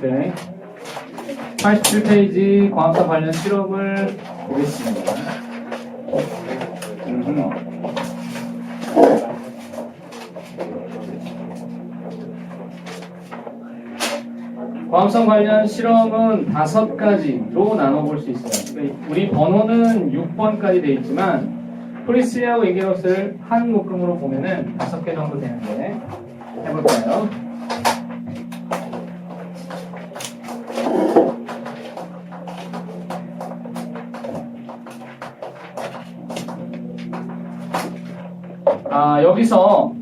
네. 87페이지 광합성 관련 실험을 보겠습니다. 광합성 관련 실험은 5가지로 나눠볼 수 있어요. 우리 번호는 6번까지 되어 있지만 프리스리하고 인게노스를 한 묶음으로 보면은 5개 정도 되는데 해볼까요? 여기서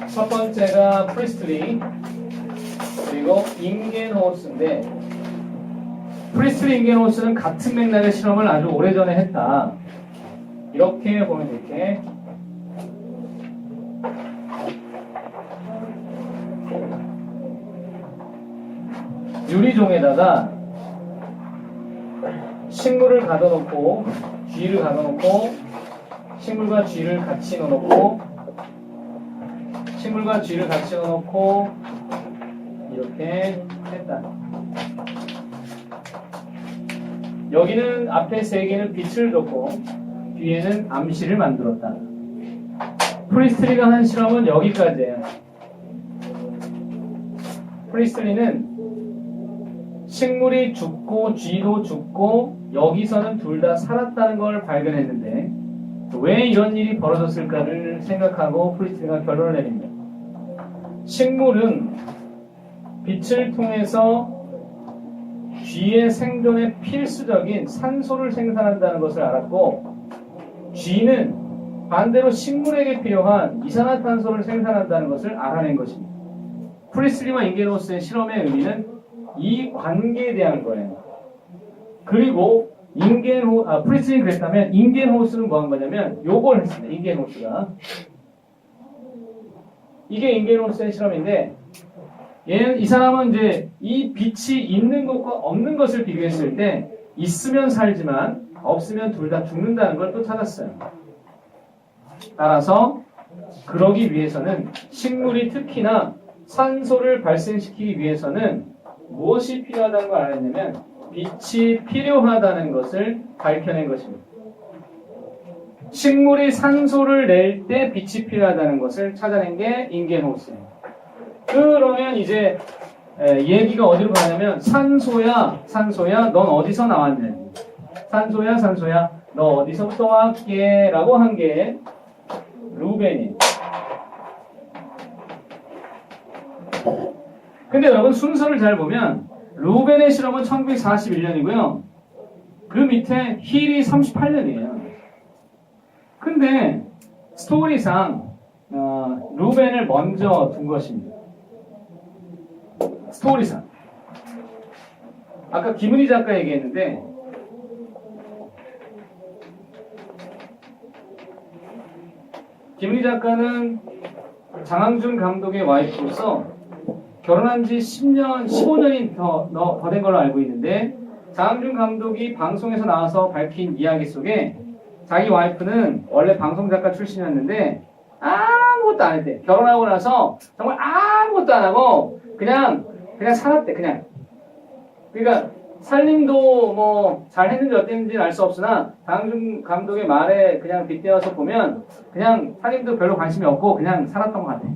첫 번째가 프리스트리 그리고 인게노스인데 프리스트리 인게노스는 같은 맥락의 실험을 아주 오래전에 했다. 이렇게 보면 이렇게 유리종에다가 식물을 가둬놓고 쥐를 가둬놓고 식물과 쥐를 같이 넣어놓고 식물과 쥐를 같이 넣어놓고 이렇게 했다. 여기는 앞에 3개는 빛을 줬고 뒤에는 암시를 만들었다. 프리스트리가 한 실험은 여기까지예요. 프리스트리는 식물이 죽고 쥐도 죽고 여기서는 둘 다 살았다는 걸 발견했는데 왜 이런 일이 벌어졌을까를 생각하고 프리스트리가 결론을 내립니다. 식물은 빛을 통해서 쥐의 생존에 필수적인 산소를 생산한다는 것을 알았고 쥐는 반대로 식물에게 필요한 이산화탄소를 생산한다는 것을 알아낸 것입니다. 프리스트리와 인게노스의 실험의 의미는 이 관계에 대한 거예요. 그리고 프리스트리는 그랬다면 인겐호스는 뭐 한 거냐면 요걸 했습니다. 인겐호스가 이게 인겐호스의 실험인데 이 사람은 이제 이 빛이 있는 것과 없는 것을 비교했을 때 있으면 살지만 없으면 둘 다 죽는다는 걸 또 찾았어요. 따라서 그러기 위해서는 식물이 특히나 산소를 발생시키기 위해서는 무엇이 필요하다는 걸 알았냐면 빛이 필요하다는 것을 밝혀낸 것입니다. 식물이 산소를 낼 때 빛이 필요하다는 것을 찾아낸 게 인겐호스예요. 그러면 이제 얘기가 어디로 가냐면 산소야 넌 어디서 나왔냐. 산소야 너 어디서부터 왔게 라고 한 게 루벤이. 근데 여러분 순서를 잘 보면 루벤의 실험은 1941년이고요. 그 밑에 힐이 38년이에요. 근데 스토리상 루벤을 먼저 둔 것입니다. 스토리상. 아까 김은희 작가 얘기했는데 김은희 작가는 장항준 감독의 와이프로서 결혼한 지 10년, 15년이 더 된 걸로 알고 있는데 장항준 감독이 방송에서 나와서 밝힌 이야기 속에 자기 와이프는 원래 방송작가 출신이었는데 아무것도 안 했대. 결혼하고 나서 정말 아무것도 안 하고 그냥 살았대. 그러니까 살림도 뭐 잘했는지 어땠는지는 알 수 없으나 장항준 감독의 말에 그냥 빗대어서 보면 그냥 살림도 별로 관심이 없고 그냥 살았던 것 같아.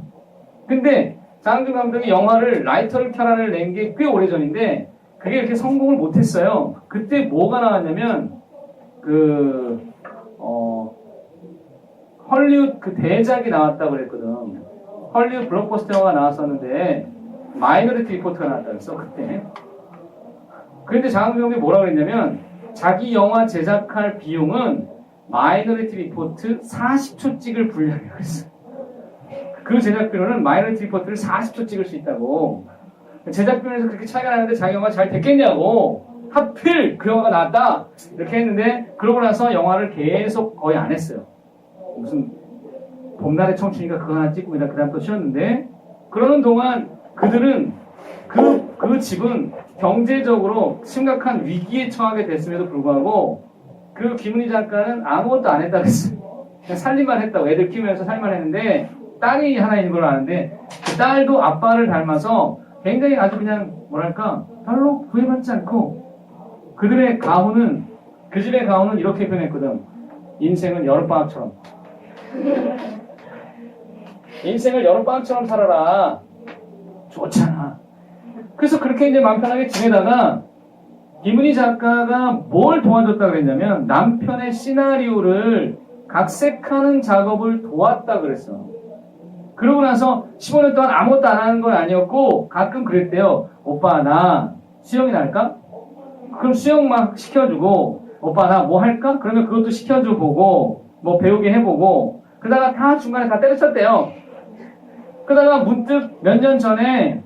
근데 장항준 감독이 영화를 라이터를 켜라를 낸 게 꽤 오래전인데 그게 이렇게 성공을 못했어요. 그때 뭐가 나왔냐면 헐리우드 그 대작이 나왔다고 그랬거든. 헐리우드 블록버스터 영화가 나왔었는데 마이너리티 리포트가 나왔다고 했어 그때. 그런데 장항준 감독이 뭐라고 그랬냐면 자기 영화 제작할 비용은 마이너리티 리포트 40초 찍을 분량이라고 했어. 그 제작비로는 마이너리티 리포트를 40초 찍을 수 있다고. 제작비용에서 그렇게 차이가 나는데 자기 영화가 잘 됐겠냐고. 하필 그 영화가 나왔다 이렇게 했는데 그러고 나서 영화를 계속 거의 안 했어요. 무슨 봄날의 청춘이가 그거 하나 찍고 그 다음 또 쉬었는데 그러는 동안 그들은 그 집은 경제적으로 심각한 위기에 처하게 됐음에도 불구하고 그 김은희 작가는 아무것도 안 했다고 했어요. 그냥 살림만 했다고. 애들 키우면서 살림만 했는데 딸이 하나 있는 걸로 아는데 그 딸도 아빠를 닮아서 굉장히 아주 그냥 뭐랄까 별로 구애받지 않고 그들의 가훈은 그 집의 가훈은 이렇게 표현했거든. 인생은 여름방학처럼. 인생을 여름방학처럼 살아라. 좋잖아. 그래서 그렇게 이제 마음 편하게 지내다가 김은희 작가가 뭘 도와줬다 그랬냐면 남편의 시나리오를 각색하는 작업을 도왔다 그랬어. 그러고 나서 15년 동안 아무것도 안 하는 건 아니었고 가끔 그랬대요. 오빠 나 수영이나 할까? 그럼 수영 막 시켜주고 오빠 나 뭐 할까? 그러면 그것도 시켜줘 보고 뭐 배우게 해보고 그러다가 다 중간에 다 때려쳤대요. 그러다가 문득 몇 년 전에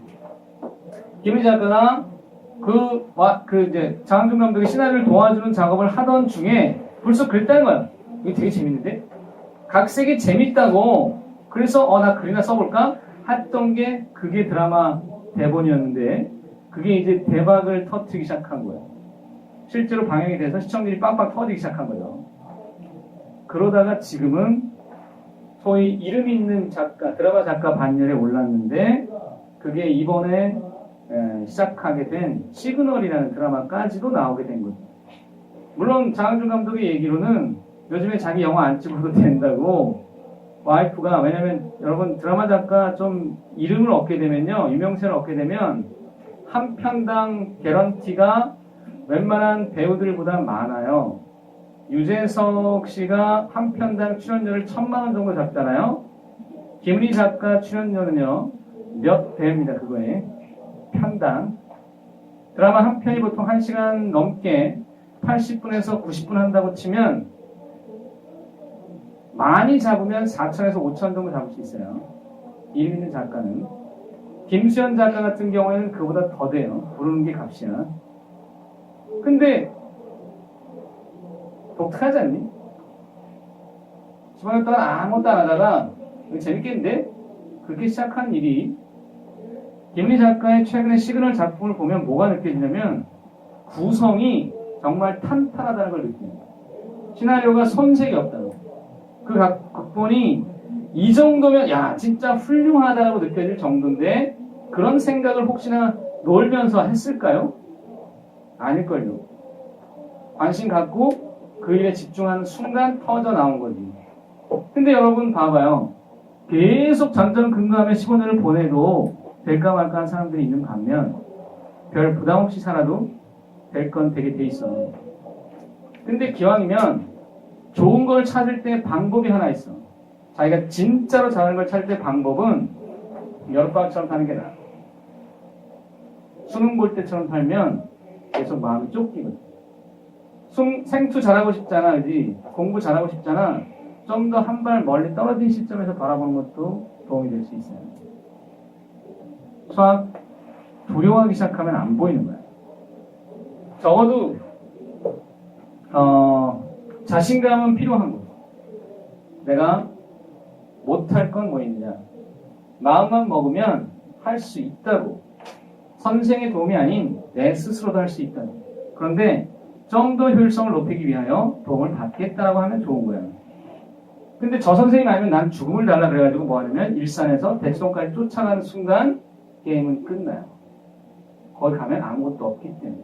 김은희 작가가 이제 장항준 감독이 시나리오를 도와주는 작업을 하던 중에 벌써 그랬다는 거야. 이게 되게 재밌는데? 각색이 재밌다고 그래서 나 글이나 써볼까? 했던 게 그게 드라마 대본이었는데 그게 이제 대박을 터뜨리기 시작한 거예요. 실제로 방영이 돼서 시청률이 빵빵 터지기 시작한 거죠. 그러다가 지금은 소위 이름 있는 작가, 드라마 작가 반열에 올랐는데 그게 이번에 시작하게 된 시그널이라는 드라마까지도 나오게 된 거죠. 물론 장항준 감독의 얘기로는 요즘에 자기 영화 안 찍어도 된다고 와이프가 왜냐면 여러분 드라마 작가 좀 이름을 얻게 되면요 유명세를 얻게 되면 한 편당 개런티가 웬만한 배우들보다 많아요. 유재석 씨가 한 편당 출연료를 1,000만 원 정도 잡잖아요. 김은희 작가 출연료는요 몇 배입니다. 그거에 편당 드라마 한 편이 보통 1시간 넘게 80분에서 90분 한다고 치면 많이 잡으면 4천에서 5천 정도 잡을 수 있어요. 이름 있는 작가는. 김수현 작가 같은 경우에는 그보다 더 돼요. 부르는 게 값이야. 근데 독특하지 않니? 15년 동안 아무것도 안 하다가 재밌겠는데? 그렇게 시작한 일이 김은희 작가의 최근의 시그널 작품을 보면 뭐가 느껴지냐면 구성이 정말 탄탄하다는 걸 느낍니다. 시나리오가 손색이 없다는 거. 그 각본이 이 정도면 야 진짜 훌륭하다고 느껴질 정도인데 그런 생각을 혹시나 놀면서 했을까요? 아닐걸요. 관심 갖고 그 일에 집중하는 순간 터져 나온 거지. 근데 여러분 봐봐요. 계속 전전긍긍하며 15년을 보내도 될까 말까 한 사람들이 있는 반면 별 부담 없이 살아도 될 건 되게 돼 있어. 근데 기왕이면 좋은 걸 찾을 때 방법이 하나 있어. 자기가 진짜로 잘하는 걸 찾을 때 방법은 여름방학처럼 사는 게 나아. 수능 볼 때처럼 살면 계속 마음이 쫓기거든. 생투 잘하고 싶잖아, 그지? 공부 잘하고 싶잖아. 좀 더 한 발 멀리 떨어진 시점에서 바라보는 것도 도움이 될 수 있어요. 수학 두려워하기 시작하면 안 보이는 거야. 적어도 자신감은 필요한 거예요. 내가 못할 건 뭐 있느냐. 마음만 먹으면 할 수 있다고. 선생의 도움이 아닌 내 스스로도 할 수 있다고. 그런데 좀 더 효율성을 높이기 위하여 도움을 받겠다라고 하면 좋은 거예요. 근데 저 선생님 아니면 난 죽음을 달라 그래가지고 뭐 하냐면 일산에서 대치동까지 쫓아가는 순간 게임은 끝나요. 거기 가면 아무것도 없기 때문에.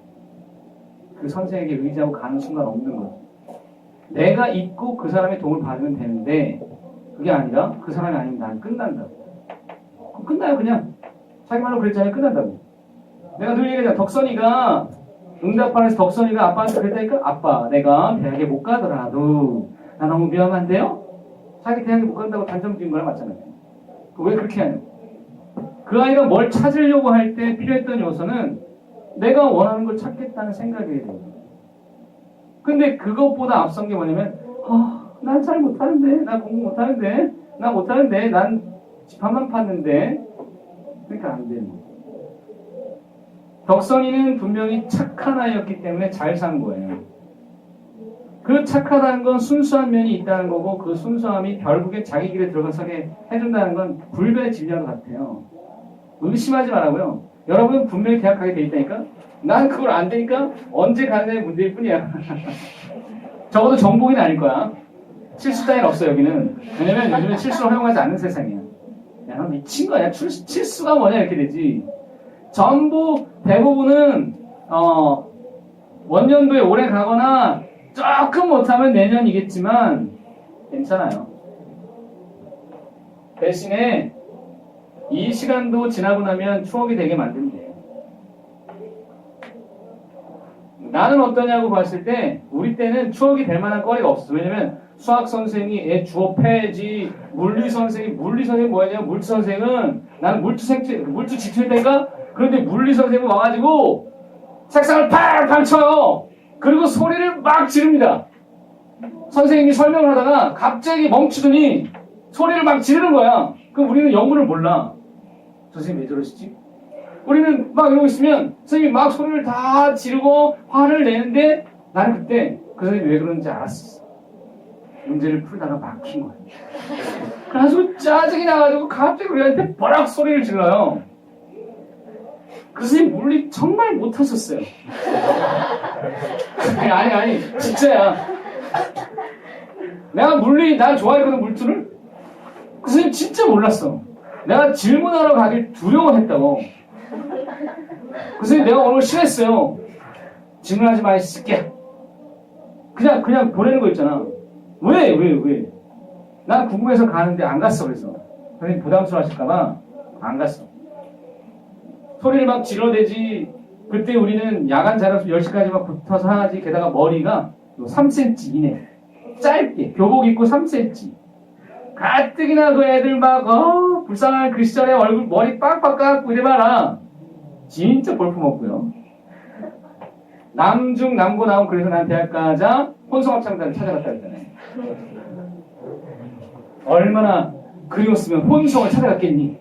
그 선생에게 의지하고 가는 순간 없는 거죠. 내가 있고 그 사람의 도움을 받으면 되는데 그게 아니라 그 사람이 아니면 난 끝난다고. 그럼 끝나요 그냥. 자기 말로 그랬잖아요. 끝난다고. 내가 늘 얘기하잖아. 덕선이가 응답하면서 덕선이가 아빠한테 그랬다니까 아빠 내가 대학에 못 가더라도 나 너무 위험한데요? 자기 대학에 못 간다고 단정 지은 거랑 맞잖아요. 왜 그렇게 하냐고. 그 아이가 뭘 찾으려고 할 때 필요했던 요소는 내가 원하는 걸 찾겠다는 생각이에요. 근데 그것보다 앞선 게 뭐냐면 난 잘 못하는데 나 공부 못하는데 나 못하는데 난 집합만 팠는데 그러니까 안 되는 거예요. 덕선이는 분명히 착한 아이였기 때문에 잘 산 거예요. 그 착하다는 건 순수한 면이 있다는 거고 그 순수함이 결국에 자기 길에 들어가서게 해준다는 건 불변의 진리와 같아요. 의심하지 말라고요. 여러분은 분명히 대학 가게 돼 있다니까? 난 그걸 안 되니까 언제 가느냐의 문제일 뿐이야. 적어도 정복이는 아닐 거야. 실수 따위는 없어 여기는. 왜냐면 요즘에 실수를 허용하지 않는 세상이야. 야, 너 미친 거야. 칠수가 뭐냐 이렇게 되지. 전부 대부분은 원년도에 오래 가거나 조금 못하면 내년이겠지만 괜찮아요. 대신에 이 시간도 지나고 나면 추억이 되게 만들면 돼요. 나는 어떠냐고 봤을 때 우리 때는 추억이 될 만한 거리가 없었어. 왜냐면 수학 선생이 애 주어 패지, 물리 선생이 뭐였냐면 물리 선생은 나는 물주 지칠 때인가? 그런데 물리 선생은 와가지고 책상을 팡팡 쳐요. 그리고 소리를 막 지릅니다. 선생님이 설명을 하다가 갑자기 멈추더니 소리를 막 지르는 거야. 그럼 우리는 영문을 몰라. 선생님 왜 저러시지? 우리는 막 이러고 있으면 선생님이 막 소리를 다 지르고 화를 내는데 나는 그때 그 선생님이 왜 그러는지 알았어. 문제를 풀다가 막힌 거야. 그래가지고 짜증이 나가지고 갑자기 우리한테 버락 소리를 질러요. 그 선생님 물리 정말 못하셨어요. 아니 진짜야. 내가 나 좋아했거든 물투를. 그 선생님 진짜 몰랐어. 내가 질문하러 가길 두려워했다고. 그 선생님 내가 오늘 싫어했어요. 질문하지 마 이 새끼야. 그냥 보내는 거 있잖아. 왜? 난 궁금해서 가는데 안 갔어. 그래서 선생님 부담스러워 하실까봐 안 갔어. 소리를 막 질러대지. 그때 우리는 야간 자습 10시까지 막 붙어서 하지. 게다가 머리가 3cm 이내 짧게 교복 입고 3cm. 가뜩이나 그 애들 막 불쌍한 그 시절에 얼굴 머리 빡빡 깎고 이래봐라. 진짜 볼품없고요. 남중 남고 나온. 그래서 난 대학 가자 혼성합창단을 찾아갔다 했잖아요. 얼마나 그리웠으면 혼성을 찾아갔겠니?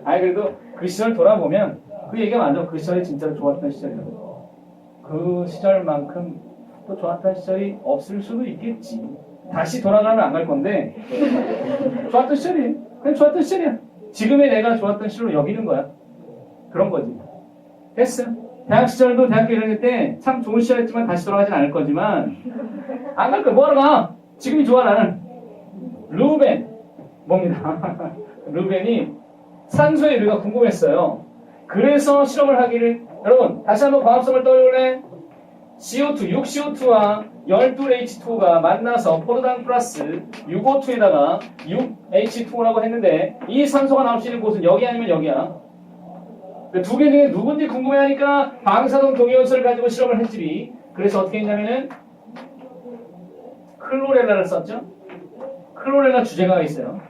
아니 그래도 그 시절 돌아보면 그 얘기가 맞아. 그 시절이 진짜로 좋았던 시절이라고. 그 시절만큼 또 좋았던 시절이 없을 수도 있겠지. 다시 돌아가면 안 갈 건데 좋았던 시절이에요. 그냥 좋았던 시절이야. 지금의 내가 좋았던 시절로 여기는 거야. 그런 거지. 됐어. 대학 시절도 대학교 1학년 때 참 좋은 시절이었지만 다시 돌아가진 않을 거지만 안 갈 거야. 뭐하러 가? 지금이 좋아 나는. 루벤 뭡니다. 루벤이 산소의 이유가 궁금했어요. 그래서 실험을 하기를. 여러분 다시 한번 과합성을 떠올래. CO2, 6CO2와 12H2가 만나서 포도당 플러스 6O2에다가 6H2O라고 했는데 이 산소가 나올 수 있는 곳은 여기 아니면 여기야. 두 개 중에 누군지 궁금해하니까 방사성 동위원소를 가지고 실험을 했지. 그래서 어떻게 했냐면은 클로렐라를 썼죠. 클로렐라 주제가가 있어요.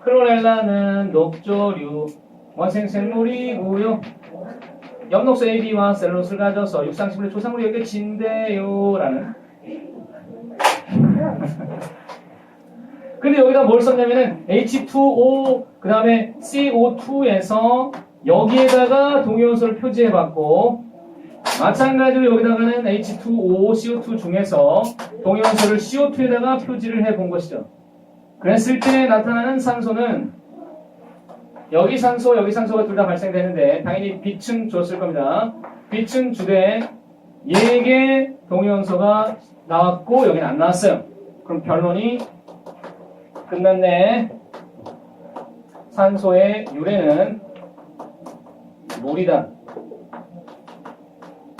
클로렐라는 녹조류 원생생물이고요. 엽록소 AB와 셀룰로스를 가져서 육상식물의 조상으로 여겨진대요 라는. 근데 여기다 뭘 썼냐면은 H2O 그 다음에 CO2에서 여기에다가 동위원소를 표지해봤고, 마찬가지로 여기다가는 H2O, CO2 중에서 동위원소를 CO2에다가 표지를 해본 것이죠. 그랬을 때 나타나는 산소는 여기 산소, 여기 산소가 둘 다 발생되는데 당연히 B층 줬을 겁니다. B층 주대 4개 동위원소가 나왔고 여기는 안 나왔어요. 그럼 결론이 끝났네. 산소의 유래는 물이다.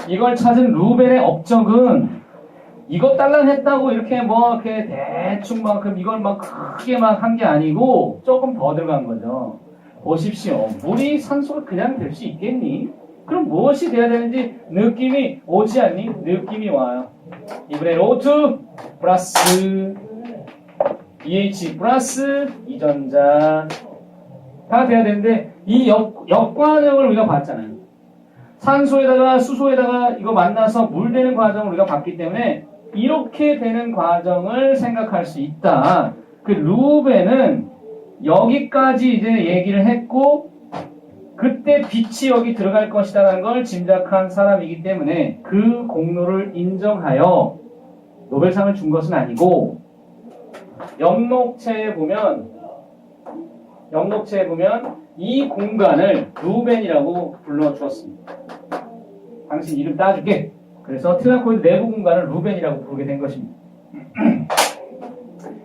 이걸 찾은 루벤의 업적은 이것 딸랑했다고 이렇게 이렇게 대충 이걸 크게 한 게 아니고 조금 더 들어간 거죠. 보십시오. 물이 산소가 그냥 될 수 있겠니? 그럼 무엇이 돼야 되는지 느낌이 오지 않니? 느낌이 와요. 이번에 O2 플러스 EH 플러스 이전자 다 돼야 되는데 이 역과정을 우리가 봤잖아요. 산소에다가 수소에다가 이거 만나서 물 되는 과정을 우리가 봤기 때문에 이렇게 되는 과정을 생각할 수 있다. 그 루벤은 여기까지 이제 얘기를 했고 그때 빛이 여기 들어갈 것이다라는 걸 짐작한 사람이기 때문에 그 공로를 인정하여 노벨상을 준 것은 아니고, 엽록체에 보면 이 공간을 루벤이라고 불러주었습니다. 당신 이름 따줄게. 그래서 티라코이드 내부 공간을 루벤이라고 부르게 된 것입니다.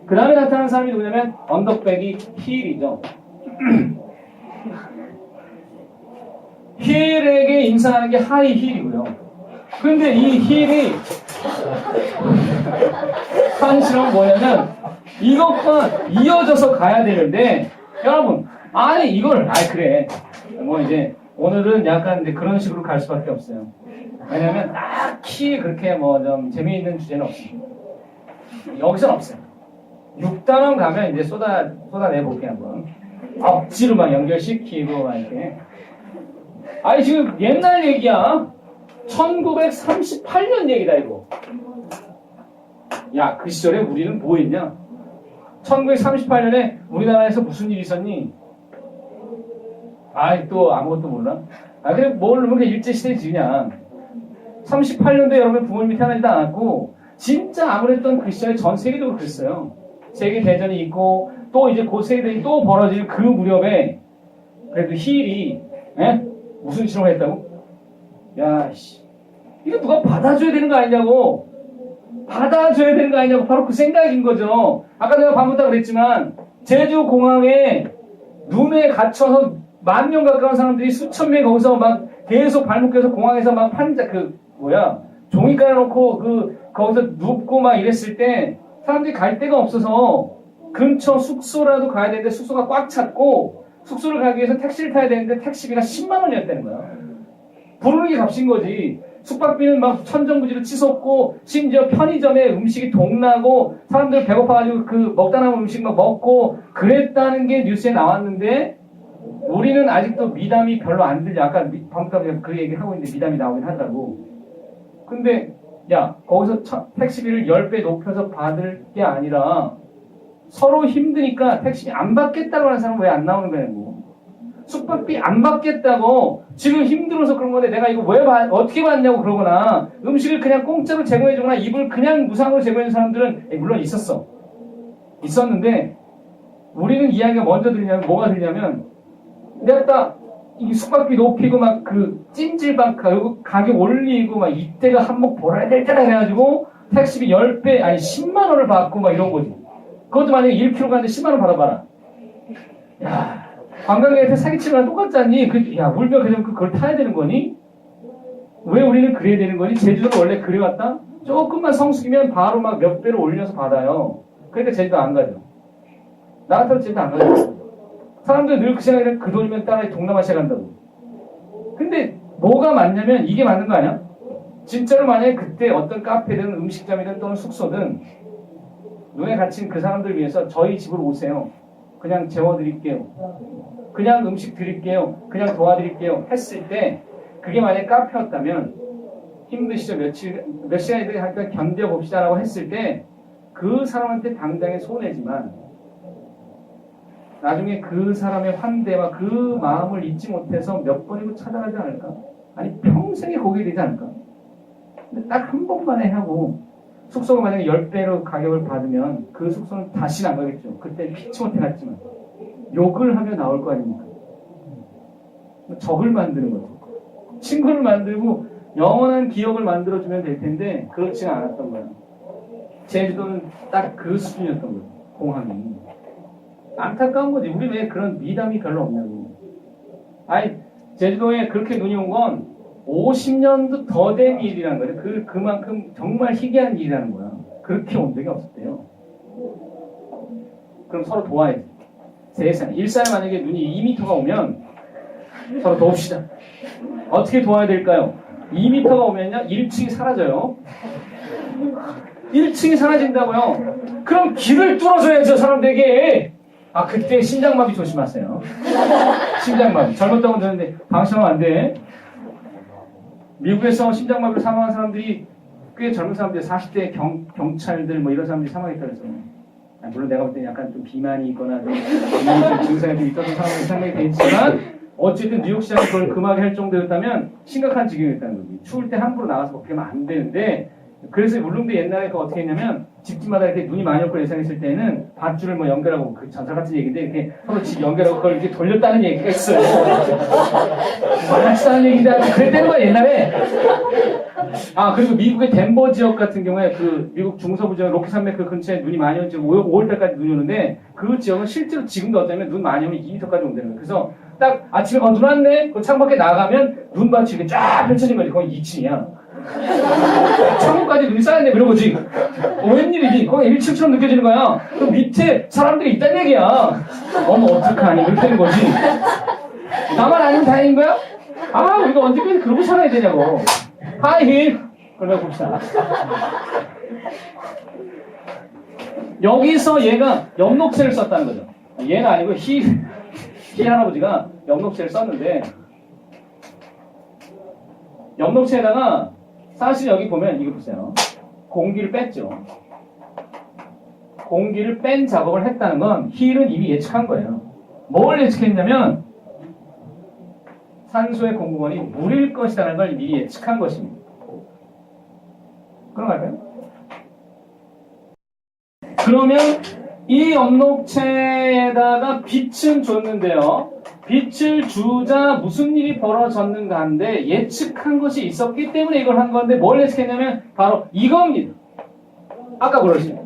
그 다음에 나타나는 사람이 누구냐면 언더백이 힐이죠. 힐에게 인사하는 게 하이 힐이고요. 근데 이 힐이 현실은 뭐냐면 이것과 이어져서 가야 되는데 여러분 아니 이걸 그래 뭐 이제 오늘은 약간 이제 그런 식으로 갈 수밖에 없어요. 왜냐면 딱히 그렇게 뭐 좀 재미있는 주제는 없습니다. 여기서는 없어요. 6단원 가면 이제 쏟아내볼게요 한번. 억지로 막 연결시키고 막 이렇게. 아니 지금 옛날 얘기야. 1938년 얘기다 이거. 야, 그 시절에 우리는 뭐 했냐? 1938년에 우리나라에서 무슨 일이 있었니? 또 아무것도 몰라? 그래 모르면 그냥 일제시대지 그냥. 38년도에 여러분 부모님이 태어나지도 않았고 진짜 아무랬던 그 시절에 전 세계적으로 그랬어요. 세계대전이 있고 또 이제 그 세계대전이 또 벌어질 그 무렵에 그래도 힐이 무슨 실험을 했다고? 야, 씨, 이거 누가 받아줘야 되는 거 아니냐고. 받아줘야 되는 거 아니냐고. 바로 그 생각인 거죠. 아까 내가 반복하다 그랬지만 제주공항에 눈에 갇혀서 10,000명 가까운 사람들이 수천 명이 거기서 막 계속 발목 껴서 공항에서 막 종이 깔아놓고 거기서 눕고 막 이랬을 때 사람들이 갈 데가 없어서 근처 숙소라도 가야 되는데 숙소가 꽉 찼고 숙소를 가기 위해서 택시를 타야 되는데 택시비가 10만 원이었다는 거야. 부르는 게 값인 거지. 숙박비는 막 천정부지로 치솟고 심지어 편의점에 음식이 동나고 사람들 배고파가지고 그 먹다 남은 음식 막 먹고 그랬다는 게 뉴스에 나왔는데 우리는 아직도 미담이 별로 안 들려. 아까 방금 그 얘기 하고 있는데 미담이 나오긴 하더라고. 근데 야 거기서 택시비를 10배 높여서 받을 게 아니라 서로 힘드니까 택시비 안 받겠다고 하는 사람은 왜 안 나오는 거냐고. 숙박비 안 받겠다고 지금 힘들어서 그런 건데 내가 이거 어떻게 받냐고 그러거나 음식을 그냥 공짜로 제공해주거나 입을 그냥 무상으로 제공해주는 사람들은 물론 있었는데 우리는 이야기가 먼저 들리냐면 뭐가 들리냐면 내가 딱 이 숙박비 높이고 막 그 찜질방 가격 올리고 막 이때가 한몫 벌어야 될 때다 해가지고 택시비 10배 10만 원을 받고 막 이런 거지. 그것도 만약에 1km 가는데 10만 원 받아봐라. 야 관광객한테 사기치는 거랑 똑같지 않니? 울며 그냥 그걸 타야 되는 거니? 왜 우리는 그래야 되는 거니? 제주도는 원래 그래왔다? 조금만 성숙이면 바로 막 몇 배로 올려서 받아요. 그러니까 제주도 안 가죠. 나 같아도 제주도 안 가죠. 사람들 늘 그 생각에 그 돈이면 따라 동남아시아 간다고. 근데 뭐가 맞냐면 이게 맞는 거 아니야? 진짜로 만약에 그때 어떤 카페든 음식점이든 또는 숙소든 눈에 갇힌 그 사람들 위해서 저희 집으로 오세요. 그냥 재워드릴게요. 그냥 음식 드릴게요. 그냥 도와드릴게요. 했을 때 그게 만약에 카페였다면 힘드시죠? 몇 시간이든 하여튼 견뎌봅시다라고 했을 때 그 사람한테 당장의 손해지만 나중에 그 사람의 환대와 그 마음을 잊지 못해서 몇 번이고 찾아가지 않을까? 아니 평생에 거기에 되지 않을까? 근데 딱 한 번만에 하고 숙소가 만약에 10배로 가격을 받으면 그 숙소는 다시는 안 가겠죠. 그때 피치 못해 갔지만 욕을 하며 나올 거 아닙니까? 적을 만드는 거죠. 친구를 만들고 영원한 기억을 만들어주면 될 텐데 그렇지가 않았던 거야. 제주도는 딱 그 수준이었던 거죠. 공항이. 안타까운 거지. 우리 왜 그런 미담이 별로 없냐고. 제주도에 그렇게 눈이 온 건 50년도 더 된 일이라는 거예요. 그만큼 정말 희귀한 일이라는 거야. 그렇게 온 적이 없었대요. 그럼 서로 도와야지. 세상에. 일사에 만약에 눈이 2m가 오면 서로 도웁시다. 어떻게 도와야 될까요? 2m가 오면요, 1층이 사라져요. 1층이 사라진다고요? 그럼 길을 뚫어줘야죠, 사람들에게. 그때 심장마비 조심하세요. 심장마비. 젊었다고 들었는데 방심하면 안 돼. 미국에서 심장마비로 사망한 사람들이 꽤 젊은 사람들, 40대 경찰들 뭐 이런 사람들이 사망했다고 해서. 물론 내가 볼 때 약간 좀 비만이 있거나 좀 증상이 좀 있었던 사람들이 생각이 되지만 어쨌든 뉴욕시장이 그걸 금하게 할 정도였다면 심각한 지경이었다는 거지. 추울 때 함부로 나가서 그렇게 하면 안 되는데 그래서 울릉도 옛날에 어떻게 했냐면 집집마다 이렇게 눈이 많이 올 걸 예상했을 때는 밧줄을 뭐 연결하고 그 전설 같은 얘기인데 이렇게 서로 집 연결하고 그걸 이렇게 돌렸다는 얘기가 있어요. 말하지도 않은 얘기인데 그랬다는 거야 옛날에. 아, 그리고 미국의 덴버 지역 같은 경우에 그 미국 중서부 지역 로키 산맥 그 근처에 눈이 많이 오는 지금 5월달까지 눈이 오는데 그 지역은 실제로 지금도 어쩌면 눈 많이 오면 2m까지 온다는 거예요. 그래서 딱 아침에 눈 왔네? 그 창밖에 나가면 눈밭이 이렇게 쫙 펼쳐진 거지. 거기 2층이야. 창문까지 눈이 쌓였네. 이런 거지. 웬일이지? 거기 1층처럼 느껴지는 거야. 그 밑에 사람들이 있다는 얘기야. 어머, 어떡하니? 이렇게 되는 거지. 나만 아니면 다행인 거야? 아, 우리가 언제까지 그러고 살아야 되냐고. 하이힐. 그러면 봅시다. 여기서 얘가 엽록체를 썼다는 거죠. 얘가 아니고 히 할아버지가 엽록체를 썼는데 엽록체에다가 사실 여기 보면 이거 보세요. 공기를 뺐죠. 공기를 뺀 작업을 했다는 건 힐은 이미 예측한 거예요. 뭘 예측했냐면 산소의 공급원이 물일 것이라는 걸 미리 예측한 것입니다. 그런 거 할까요? 그러면 이 엽록체에다가 빛은 줬는데요. 빛을 주자 무슨 일이 벌어졌는가 하는데 예측한 것이 있었기 때문에 이걸 한 건데 뭘 예측했냐면 바로 이겁니다. 아까 그러시죠.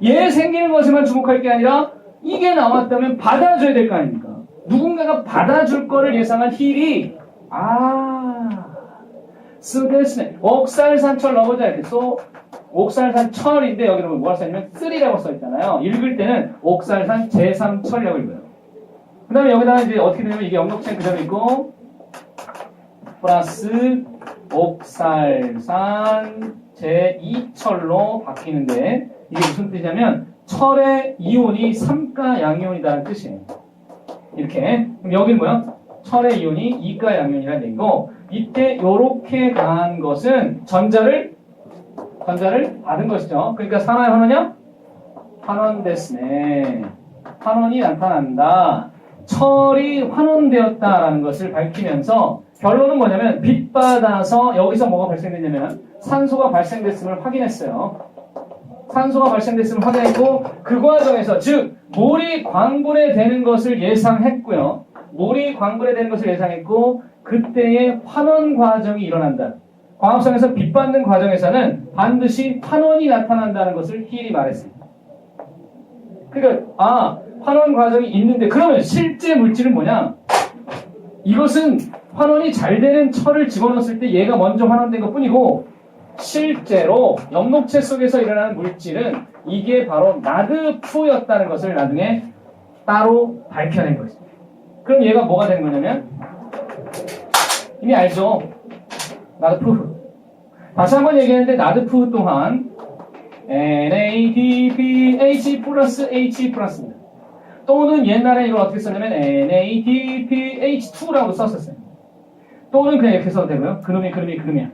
얘 생기는 것에만 주목할 게 아니라 이게 나왔다면 받아줘야 될 거 아닙니까? 누군가가 받아줄 거를 예상한 힐이 쓰데스네. 옥살산철 넣어보자 이렇게 옥살산철인데 여기는 뭐라 써있냐면 쓰리라고 써있잖아요. 읽을 때는 옥살산 제3철이라고 읽어요. 그 다음에 여기다가 이제 어떻게 되냐면 이게 엽록체 그대로 있고 플러스 옥살산 제2철로 바뀌는데 이게 무슨 뜻이냐면 철의 이온이 3가 양이온이라는 뜻이에요. 이렇게. 그럼 여기는 뭐야? 철의 이온이 2가 양이온이라는 얘기고 이때 요렇게 가한 것은 전자를 받은 것이죠. 그러니까 산화의 환원이야? 환원 데스네. 환원이 나타난다. 철이 환원되었다라는 것을 밝히면서 결론은 뭐냐면 빛 받아서 여기서 뭐가 발생됐냐면 산소가 발생됐음을 확인했어요. 산소가 발생됐음을 확인했고 그 과정에서 즉 물이 광분해되는 것을 예상했고요. 물이 광분해되는 것을 예상했고 그때의 환원 과정이 일어난다. 광합성에서 빛 받는 과정에서는 반드시 환원이 나타난다는 것을 힐이 말했습니다. 그러니까 환원 과정이 있는데 그러면 실제 물질은 뭐냐? 이것은 환원이 잘 되는 철을 집어넣었을 때 얘가 먼저 환원된 것 뿐이고 실제로 엽록체 속에서 일어나는 물질은 이게 바로 나드푸였다는 것을 나중에 따로 밝혀낸 것입니다. 그럼 얘가 뭐가 된 거냐면 이미 알죠? 나드푸. 다시 한번 얘기했는데 나드푸 또한 NADPH 플러스 H 플러스입니다. 또는 옛날에 이걸 어떻게 썼냐면 NADPH2라고 썼었어요. 또는 그냥 이렇게 써도 되고요. 그놈이야.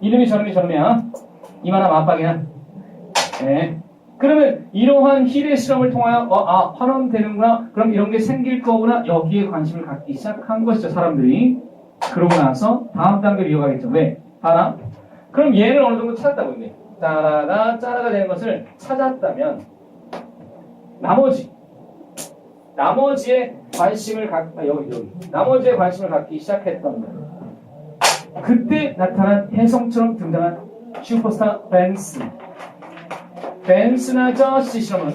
이름이 저놈이야. 이만한 압박이야. 네. 그러면 이러한 힐의 실험을 통하여 환원되는구나. 그럼 이런 게 생길 거구나. 여기에 관심을 갖기 시작한 것이죠. 사람들이. 그러고 나서 다음 단계로 이어가겠죠. 왜? 봐라. 그럼 얘를 어느 정도 찾았다고 했네. 짜라가 되는 것을 찾았다면 나머지에 관심을 나머지에 관심을 갖기 시작했던 거예요. 그때 나타난 혜성처럼 등장한 슈퍼스타 벤슨나 저시 실험은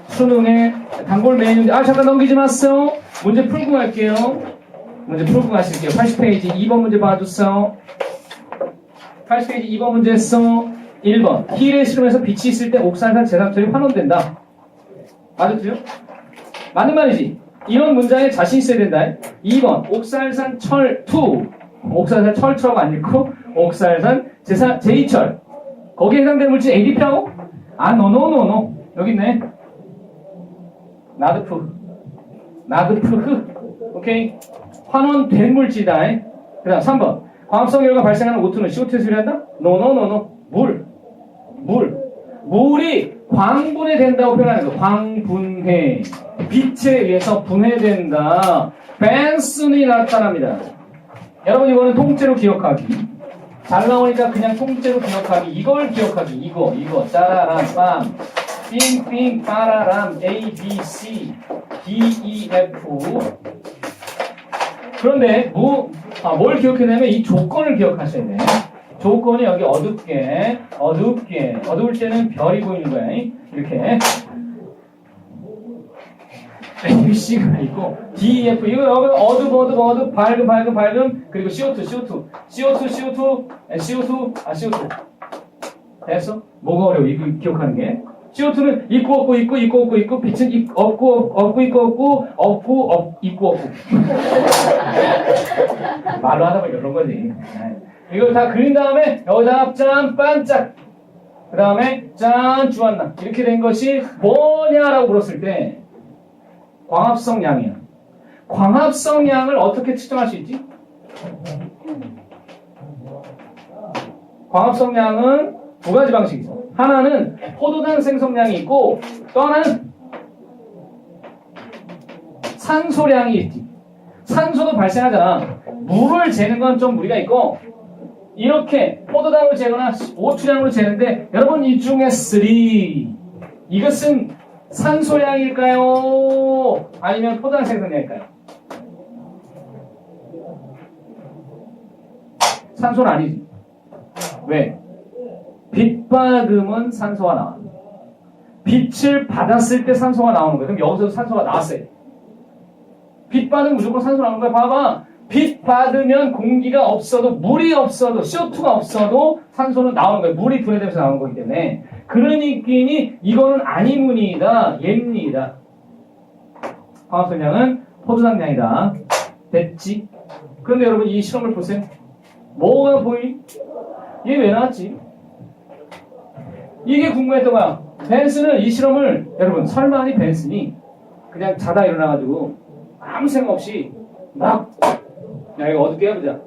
수능의 단골 메인인데 잠깐 넘기지 마세요. 문제 풀고 갈게요. 문제 풀고 가실게요. 80페이지 2번 문제 봐주세요. 80페이지 2번 문제 써 1번 힐의 실험에서 빛이 있을 때 옥살산 제3철이 환원된다. 맞았죠? 맞는 말이지. 이런 문장에 자신 있어야 된다. 2번 옥살산 철2 옥살산 철처럼 안 읽고 옥살산 제2철 거기에 해당되는 물질 ADP라고? 노 여기 있네. 나드푸 오케이. 환원된 물질이다. 그 다음 3번 광합성 결과 발생하는 O2는 CO2에서 유래한다? 노 물이 광분해 된다고 표현하는 거. 광분해 빛에 의해서 분해된다. 벤슨이 나타납니다. 여러분 이거는 통째로 기억하기. 잘 나오니까 그냥 통째로 기억하기. 이걸 기억하기. 이거 짜라람 빰 삥삥 빠라람 A, B, C, D, E, F. 그런데 뭘 기억해내면 이 조건을 기억하셔야 돼. 조건이 여기 어둡게, 어두울 때는 별이 보이는 거야. 이렇게. ABC가 있고, D, F. 이거 여기 어둡, 밝음, 그리고 CO2. 됐어? 뭐가 어려워? 이거 기억하는 게. CO2는 있고 없고, 빛은 없고. 말로 하다 보면 이런 거지. 이걸 다 그린 다음에 여기다가 짠 반짝, 그 다음에 짠 주안나, 이렇게 된 것이 뭐냐라고 물었을 때 광합성 양이야. 광합성 양을 어떻게 측정할 수 있지? 광합성 양은 두 가지 방식이 있어. 하나는 포도당 생성량이 있고, 또 하나는 산소량이 있지. 산소도 발생하잖아. 물을 재는 건 좀 무리가 있고, 이렇게 포도당을 재거나 오추량으로 재는데, 여러분 이 중에 3, 이것은 산소량일까요? 아니면 포도당 생성량일까요? 산소는 아니지. 왜? 빛 받으면 산소가 나와. 빛을 받았을 때 산소가 나오는 거야. 그럼 여기서도 산소가 나왔어요. 빛 받으면 무조건 산소 나오는 거야. 봐봐. 빛 받으면 공기가 없어도, 물이 없어도, CO2가 없어도 산소는 나오는 거야. 물이 분해되면서 나오는 거기 때문에. 그러니까 이거는 아니문이다. 예입니다. 광합성량은 포도당량이다. 됐지? 그런데 여러분 이 실험을 보세요. 뭐가 보이? 이게 왜 나왔지? 이게 궁금했던 거야. 벤슨은 이 실험을, 여러분 설마니 벤슨이 그냥 자다 일어나가지고 아무 생각 없이 막, 야 이거 어떻게 해보자,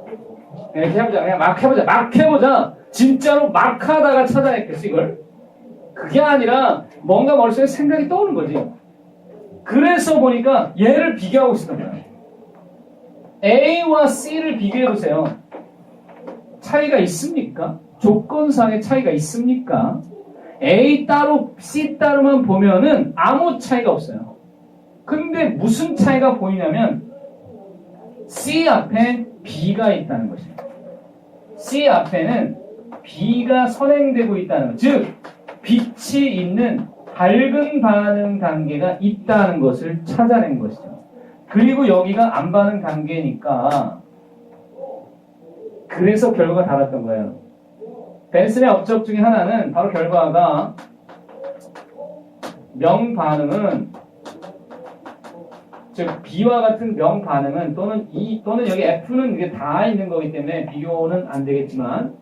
이렇게 해보자, 그냥 막 해보자, 진짜로 막 하다가 찾아냈겠어 이걸? 그게 아니라 뭔가 머릿속에 생각이 떠오는 거지. 그래서 보니까 얘를 비교하고 있었던 거야. A와 C를 비교해보세요. 차이가 있습니까? 조건상의 차이가 있습니까? A 따로 C 따로만 보면은 아무 차이가 없어요. 근데 무슨 차이가 보이냐면 C 앞에 B가 있다는 것이에요. C 앞에는 B가 선행되고 있다는 것. 즉 빛이 있는 밝은 반응 단계가 있다는 것을 찾아낸 것이죠. 그리고 여기가 안 반응 단계니까 그래서 결과가 달랐던 거예요. 벤슨의 업적 중에 하나는 바로 결과가 명반응은, 즉 B와 같은 명반응은 또는 여기 F는 이게 다 있는 거기 때문에 비교는 안 되겠지만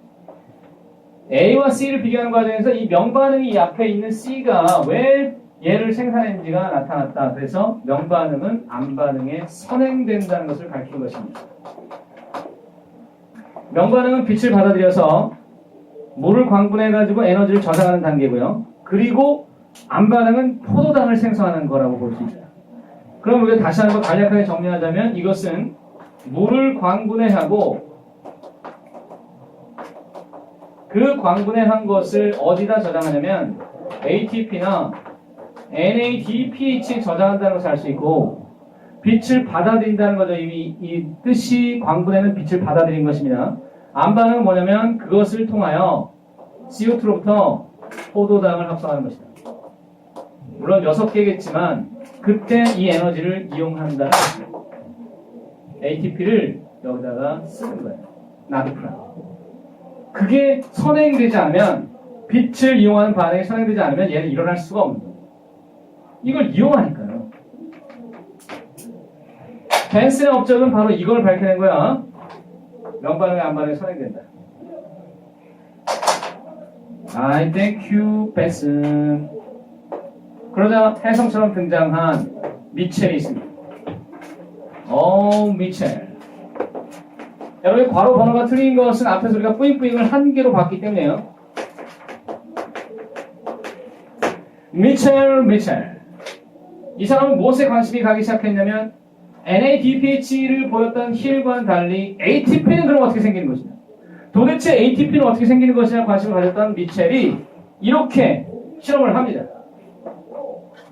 A와 C를 비교하는 과정에서 이 명반응이 이 앞에 있는 C가 왜 얘를 생산했는지가 나타났다. 그래서 명반응은 암반응에 선행된다는 것을 밝힌 것입니다. 명반응은 빛을 받아들여서 물을 광분해가지고 에너지를 저장하는 단계고요. 그리고 암반응은 포도당을 생성하는 거라고 볼 수 있어요. 그럼 우리가 다시 한번 간략하게 정리하자면 이것은 물을 광분해하고 그 광분해한 것을 어디다 저장하냐면 ATP나 NADPH에 저장한다는 것을 알 수 있고, 빛을 받아들인다는 거죠. 이 뜻이 광분해는 빛을 받아들인 것입니다. 암반응은 뭐냐면 그것을 통하여 CO2로부터 포도당을 합성하는 것이다. 물론 6개겠지만 그때 이 에너지를 이용한다는 것입니다. ATP를 여기다가 쓰는 거예요. 나비프라. 그게 선행되지 않으면, 빛을 이용하는 반응이 선행되지 않으면 얘는 일어날 수가 없는 거예요. 이걸 이용하니까요. 벤슨의 업적은 바로 이걸 밝혀낸 거야. 명반응이 암반응이 선행된다. I thank you, 벤슨. 그러자 혜성처럼 등장한 미첼이 있습니다. 미첼. 여러분, 괄호 번호가 틀린 것은 앞에서 우리가 뿌잉뿌잉을 한 개로 봤기 때문에요. 미첼. 이 사람은 무엇에 관심이 가기 시작했냐면 NADPH를 보였던 힐과는 달리 ATP는 그럼 어떻게 생기는 것이냐, 도대체 ATP는 어떻게 생기는 것이냐 관심을 가졌던 미첼이 이렇게 실험을 합니다.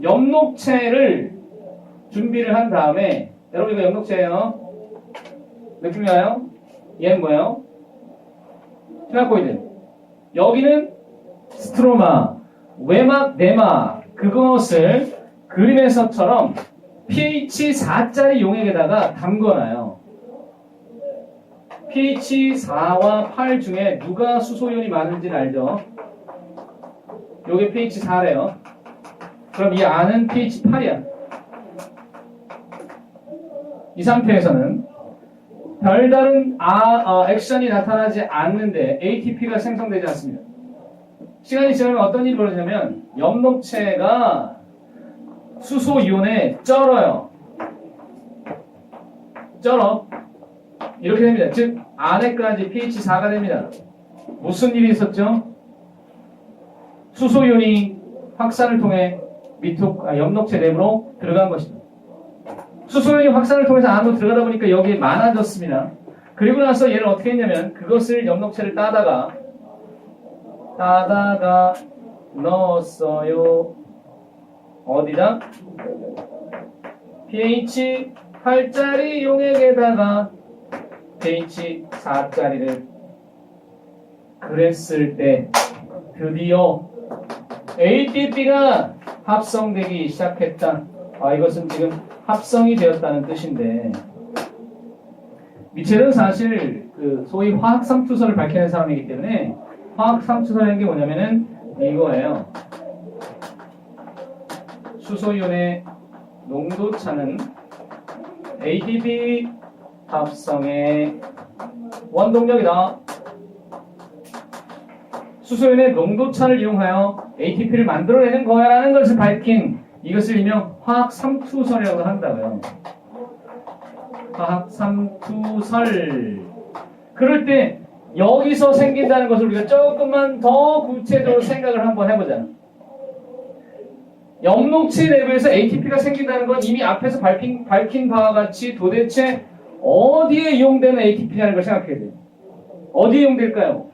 엽록체를 준비를 한 다음에, 여러분 이거 엽록체예요. 느낌이 와요? 얘는 뭐예요? 시나코이드. 여기는 스트로마, 외막, 내막. 그것을 그림에서처럼 pH 4짜리 용액에다가 담궈놔요. pH 4와 8 중에 누가 수소이온이 많은지는 알죠? 요게 pH 4래요. 그럼 이 안은 pH 8이야. 이 상태에서는 별다른 액션이 나타나지 않는데 ATP가 생성되지 않습니다. 시간이 지나면 어떤 일이 벌어지냐면 엽록체가 수소이온에 쩔어요. 쩔어. 이렇게 됩니다. 즉 안에까지 pH 4가 됩니다. 무슨 일이 있었죠? 수소이온이 확산을 통해 엽록체 내부로 들어간 것입니다. 수소이온이 확산을 통해서 안으로 들어가다 보니까 여기에 많아졌습니다. 그리고 나서 얘를 어떻게 했냐면 그것을 엽록체를 따다가 넣었어요. 어디다? pH 8짜리 용액에다가 pH 4짜리를 그랬을 때 드디어 ATP가 합성되기 시작했다. 이것은 지금 합성이 되었다는 뜻인데 미첼은 사실 소위 화학상투선을 밝혀낸 사람이기 때문에 화학상투선이라는 게 뭐냐면은 이거예요. 수소이온의 농도차는 ATP 합성의 원동력이다. 수소이온의 농도차를 이용하여 ATP를 만들어내는 거야라는 것을 밝힌 이것을 일명 화학삼투설이라고 한다고요. 화학삼투설. 그럴 때 여기서 생긴다는 것을 우리가 조금만 더 구체적으로 생각을 한번 해보자. 엽록체 내부에서 ATP가 생긴다는 건 이미 앞에서 밝힌 바와 같이 도대체 어디에 이용되는 ATP냐는 걸 생각해야 돼요. 어디에 이용될까요?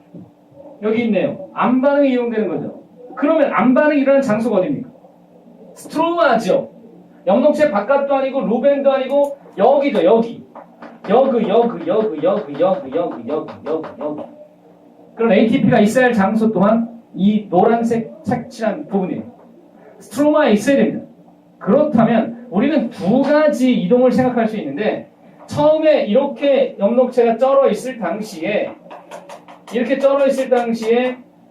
여기 있네요. 암반응이 이용되는 거죠. 그러면 암반응이 일어나는 장소가 어디입니까? 스트로마죠. 엽록체 바깥도 아니고 루벤도 아니고 여기죠. 여기. 그럼 ATP가 있어야 할 장소 또한 이 노란색 색칠한 부분이에요. 스트로마에 있어야 됩니다. 그렇다면 우리는 두 가지 이동을 생각할 수 있는데 처음에 이렇게 엽록체가 쩔어 있을 당시에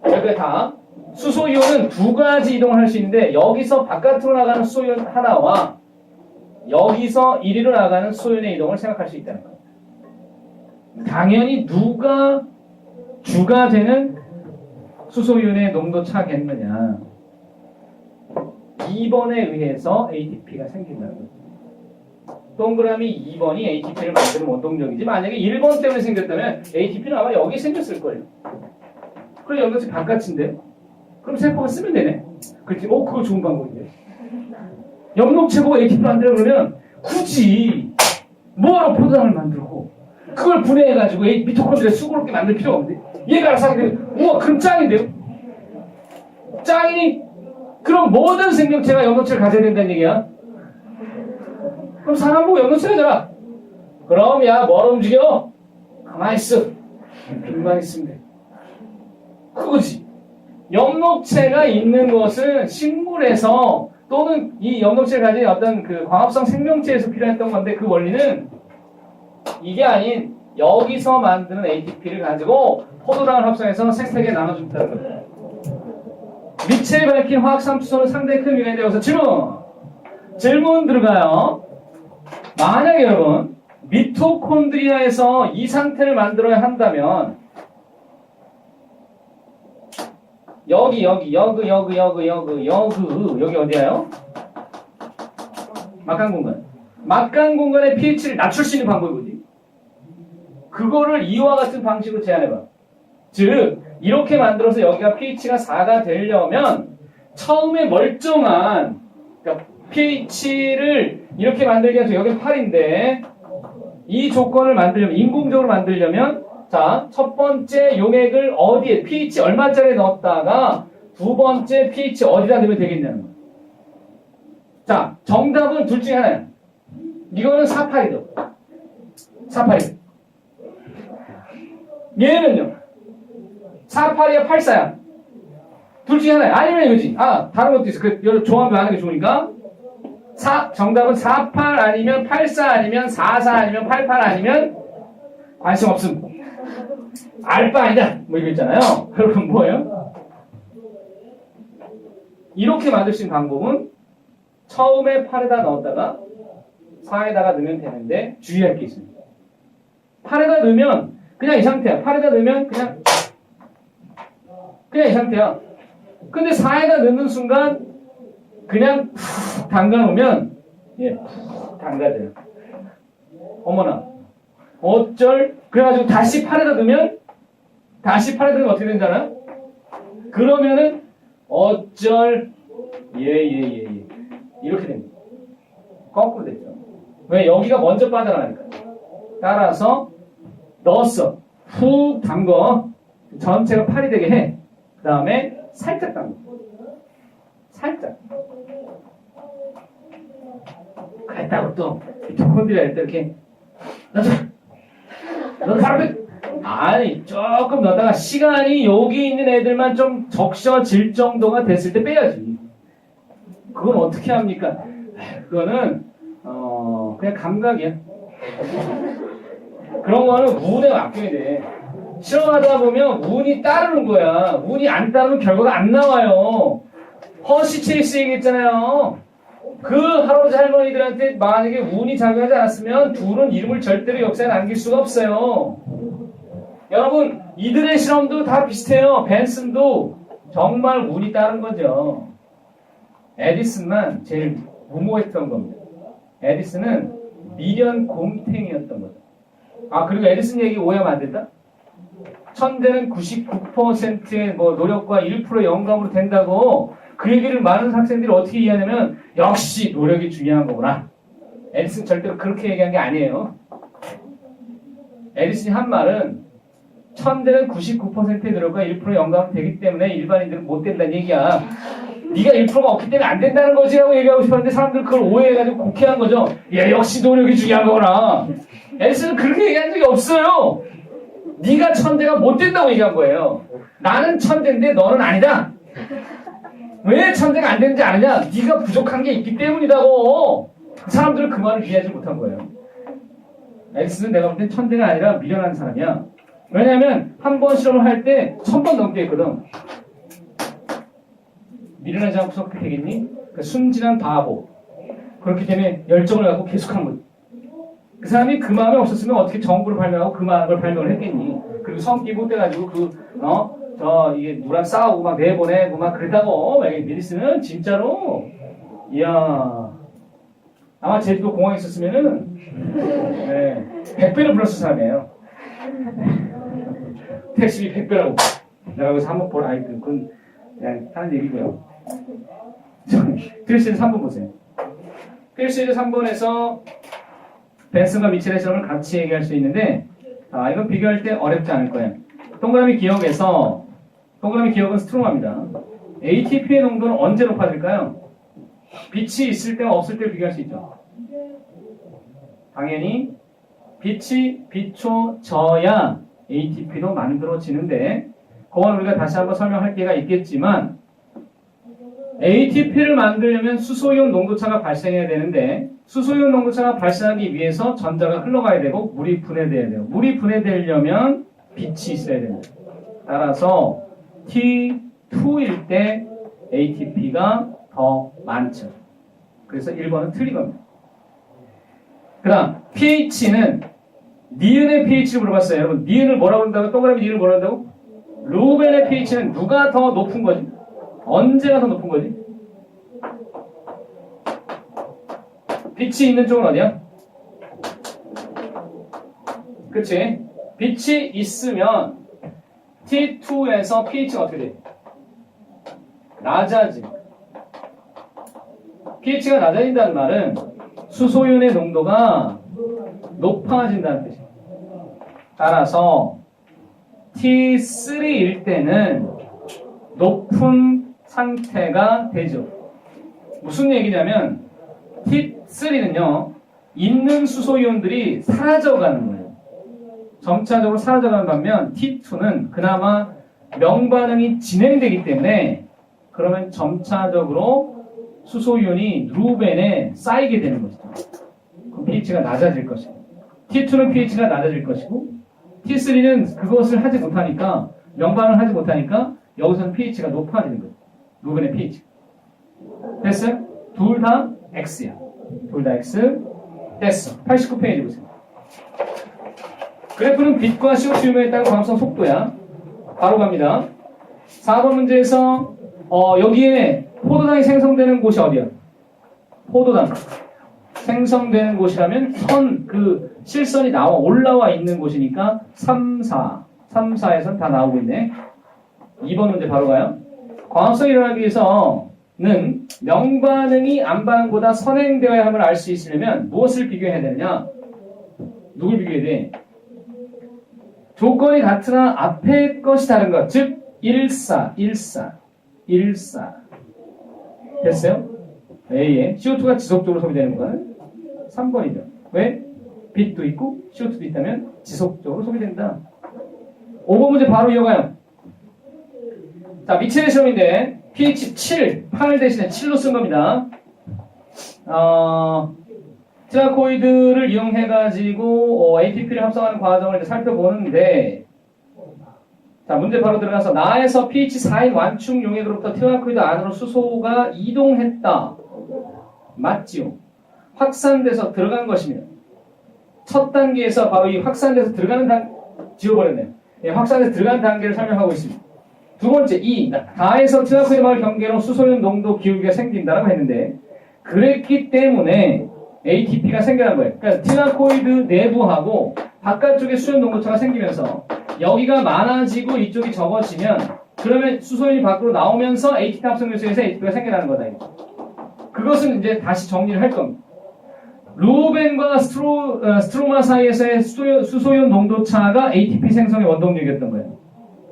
여기가 다 수소이온은 두 가지 이동을 할 수 있는데 여기서 바깥으로 나가는 수소이온 하나와 여기서 이리로 나가는 수소이온의 이동을 생각할 수 있다는 겁니다. 당연히 누가 주가 되는 수소이온의 농도 차겠느냐. 2번에 의해서 ATP가 생긴다는 거죠. 동그라미 2번이 ATP를 만드는 원동력이지 만약에 1번 때문에 생겼다면 ATP는 아마 여기 생겼을 거예요. 그럼 여기서 바깥인데 그럼 세포가 쓰면 되네. 그렇지? 그거 좋은 방법인데. 엽록체 보고 ATP 만들어 그러면 굳이 뭐하러 포도당을 만들고 그걸 분해해가지고 미토콘드리아 수고롭게 만들 필요가 없는데 얘가 알아서 하게 되면 우와 그럼 짱인데요? 짱이니? 그럼 모든 생명체가 엽록체를 가져야 된다는 얘기야. 그럼 사람 보고 엽록체가잖아. 그럼 야 뭘 움직여? 가만히 있어. 빈만 있으면 돼. 그거지. 엽록체가 있는 것은 식물에서 또는 이 엽록체를 가진 어떤 그 광합성 생명체에서 필요했던 건데 그 원리는 이게 아닌 여기서 만드는 ATP를 가지고 포도당을 합성해서 생태계에 나눠준다는 거예요. 미첼이 밝힌 화학상투선은 상당히 큰 의미가 있는데 여기서 질문 들어가요. 만약에 여러분 미토콘드리아에서 이 상태를 만들어야 한다면 여기 어디야요? 막간 공간. 막간 공간의 pH를 낮출 수 있는 방법이 뭐지? 그거를 이와 같은 방식으로 제안해봐. 즉 이렇게 만들어서 여기가 pH가 4가 되려면 처음에 멀쩡한 그러니까 pH를 이렇게 만들기 위해서 여기는 8인데 이 조건을 만들려면 인공적으로 만들려면 자, 첫 번째 용액을 어디에 pH 얼마짜리 넣었다가 두 번째 pH 어디다 넣으면 되겠냐는 거예요. 자, 정답은 둘 중에 하나야. 이거는 48이죠. 48이죠. 얘는요. 48이야, 84야? 둘 중에 하나야. 아니면 이거지. 아, 다른 것도 있어. 그, 조합을 하는 게 좋으니까. 정답은 48 아니면 84 아니면 44 아니면 88 아니면 관심 없음. 알바 아니다. 뭐 이거 있잖아요. 여러분 뭐예요? 이렇게 만들 수 있는 방법은 처음에 8에다 넣었다가 4에다가 넣으면 되는데 주의할 게 있습니다. 8에다 넣으면 그냥 이 상태야. 8에다 넣으면 그냥 이 상태야. 근데 4에다 넣는 순간 그냥 푹 담가놓으면 푹 담가져요. 어머나 어쩔. 그래가지고 다시 8에다 넣으면 어떻게 되잖아요? 그러면은 어쩔 이렇게 됩니다. 거꾸로 되죠. 왜? 여기가 먼저 빠져나가니까. 따라서 넣었어. 푹 담궈. 전체가 8이 되게 해. 그 다음에 살짝 담궈. 살짝. 그랬다고 또 미토콘드리아 때 이렇게 너 바로 아니 조금 넣다가 시간이 여기 있는 애들만 좀 적셔질 정도가 됐을 때 빼야지. 그건 어떻게 합니까? 그거는 그냥 감각이야. 그런 거는 운에 맡겨야 돼. 실험하다 보면 운이 따르는 거야. 운이 안 따르면 결과가 안 나와요. 허시 체이스 얘기했잖아요. 그 할아버지 할머니들한테 만약에 운이 작용하지 않았으면 둘은 이름을 절대로 역사에 남길 수가 없어요. 여러분 이들의 실험도 다 비슷해요. 벤슨도 정말 운이 따른 거죠. 에디슨만 제일 무모했던 겁니다. 에디슨은 미련 곰탱이였던 거죠. 아 그리고 에디슨 얘기 오해하면 안 된다? 천재는 99%의 노력과 1%의 영감으로 된다고. 그 얘기를 많은 학생들이 어떻게 이해하냐면 역시 노력이 중요한 거구나. 에디슨 절대로 그렇게 얘기한 게 아니에요. 에디슨이 한 말은 천재는 99%의 노력과 1%의 영감이 되기 때문에 일반인들은 못 된다는 얘기야. 네가 1%가 없기 때문에 안 된다는 거지 라고 얘기하고 싶었는데 사람들은 그걸 오해해가지고 곡해한 거죠. 역시 노력이 중요한 거구나. 에디슨은 그렇게 얘기한 적이 없어요. 네가 천재가 못 된다고 얘기한 거예요. 나는 천재인데 너는 아니다. 왜 천재가 안 되는지 아느냐? 네가 부족한 게 있기 때문이라고. 사람들은 그 말을 이해하지 못한 거예요. 에디슨은 내가 볼 땐 천재가 아니라 미련한 사람이야. 왜냐하면 한 번 실험을 할 때 1000번 넘게 했거든. 미련하지 않고서 그렇게 되겠니? 그러니까 순진한 바보. 그렇기 때문에 열정을 갖고 계속한 거지. 그 사람이 그 마음이 없었으면 어떻게 정보를 발명하고 그 많은 걸 발명을 했겠니? 그리고 성기 못돼가지고 이게 누랑 싸우고 막 내보내고 막 그랬다고. 미리스는 진짜로, 이야. 아마 제주도 공항에 있었으면은, 100배를 불렀을 사람이에요. 택시비 100배라고. 내가 여기서 한번 보라. 그건 그냥 하는 얘기고요. 필시즈 3번 보세요. 필시즈 3번에서 벤슨과 미첼의 실험을 같이 얘기할 수 있는데, 이건 비교할 때 어렵지 않을 거예요. 동그라미 기억은 스트롱합니다. ATP의 농도는 언제 높아질까요? 빛이 있을 때와 없을 때를 비교할 수 있죠. 당연히 빛이 비춰져야 ATP도 만들어지는데, 그건 우리가 다시 한번 설명할 기회가 있겠지만, ATP를 만들려면 수소이온 농도차가 발생해야 되는데, 수소이온 농도차가 발생하기 위해서 전자가 흘러가야 되고 물이 분해돼야 돼요. 물이 분해되려면 빛이 있어야 됩니다. 따라서 T2일 때 ATP가 더 많죠. 그래서 1번은 틀린 겁니다. 그 다음 pH는 니은의 pH를 물어봤어요. 여러분 니은을 뭐라고 한다고? 동그라미 니은을 뭐라고 한다고? 루벤의 pH는 누가 더 높은 거지? 언제가 더 높은 거지? 빛이 있는 쪽은 어디야? 그치? 빛이 있으면 T2에서 pH가 어떻게 돼? 낮아지. pH가 낮아진다는 말은 수소윤의 농도가 높아진다는 뜻이에요. 따라서 T3일 때는 높은 상태가 되죠. 무슨 얘기냐면 T3는요, 있는 수소이온들이 사라져가는 거예요. 점차적으로 사라져가는 반면 T2는 그나마 명반응이 진행되기 때문에 그러면 점차적으로 수소이온이 루벤에 쌓이게 되는 거죠. 그럼 pH가 낮아질 것이고 T2는 pH가 낮아질 것이고 T3는 그것을 하지 못하니까 명반응을 하지 못하니까 여기서는 pH가 높아지는 거예요. 루벤의 pH. 됐어요? 둘 다 X야. 둘 다 X. 됐어. 89페이지 보세요. 그래프는 빛과 CO2 유무에 따른 광합성 속도야. 바로 갑니다. 4번 문제에서 여기에 포도당이 생성되는 곳이 어디야? 포도당 생성되는 곳이라면 그 실선이 올라와 있는 곳이니까 3, 4에선 다 나오고 있네. 2번 문제 바로 가요. 광합성이 일어나기 위해서는 명반응이 암반응보다 선행되어야 함을 알 수 있으려면 무엇을 비교해야 되느냐? 누굴 비교해야 돼? 조건이 같으나 앞에 것이 다른 것. 즉 14. 됐어요? A에 CO2가 지속적으로 소비되는 건 3번이죠. 왜? 빛도 있고 CO2도 있다면 지속적으로 소비된다. 5번 문제 바로 이어가요. 자, 미첼의 실험인데 pH 7, 8 대신에 7로 쓴 겁니다. 티라코이드를 이용해가지고 ATP를 합성하는 과정을 이제 살펴보는데, 자, 문제 바로 들어가서 나에서 pH 4인 완충 용액으로부터 티라코이드 안으로 수소가 이동했다. 맞지요? 확산돼서 들어간 것입니다. 첫 단계에서 바로 이 확산돼서 들어가는 지워버렸네요. 예, 확산돼서 들어가는 단계를 설명하고 있습니다. 두 번째, 나에서 티라코이드와의 경계로 수소연 농도 기울기가 생긴다라고 했는데, 그랬기 때문에 ATP가 생겨난 거예요. 그러니까 티라코이드 내부하고 바깥쪽에 수연 농도차가 생기면서 여기가 많아지고 이쪽이 적어지면 그러면 수소연이 밖으로 나오면서 ATP 합성 요소에서 ATP가 생겨나는 거다. 그것은 이제 다시 정리를 할 겁니다. 루벤과 스트로마 사이에서의 수소연 농도차가 ATP 생성의 원동력이었던 거예요.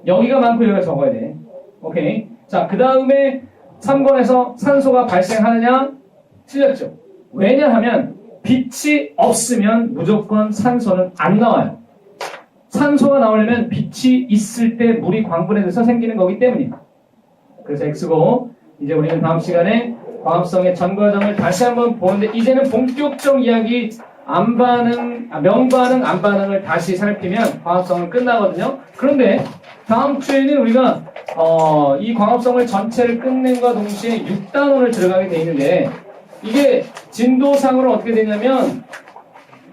여기가 많고 여기가 적어야 돼. 오케이. 자, 그 다음에 3번에서 산소가 발생하느냐? 틀렸죠. 왜냐하면 빛이 없으면 무조건 산소는 안 나와요. 산소가 나오려면 빛이 있을 때 물이 광분해져서 생기는 거기 때문이에요. 그래서 X고, 이제 우리는 다음 시간에 광합성의 전 과정을 다시 한번 보는데, 이제는 본격적 이야기 명반응, 암반응을 다시 살피면 광합성은 끝나거든요. 그런데 다음 주에는 우리가 이 광합성을 전체를 끝낸과 동시에 6단원을 들어가게 돼 있는데, 이게 진도상으로 어떻게 되냐면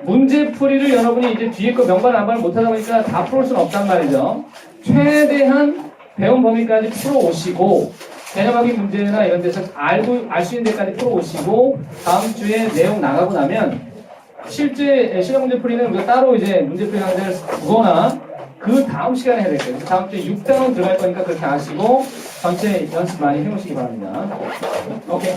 문제풀이를 여러분이 이제 뒤에 거 명반 암반을 못하다 보니까 다 풀을 수는 없단 말이죠. 최대한 배운 범위까지 풀어오시고 개념학의 문제나 이런 데서 알 수 있는 데까지 풀어오시고 다음 주에 내용 나가고 나면 실제 실험 문제풀이는 우리가 따로 이제 문제풀이 강좌를 두거나 그 다음 시간에 해야 될 거예요. 다음 주에 6단원 들어갈 거니까 그렇게 아시고 전체 연습 많이 해오시기 바랍니다. 오케이.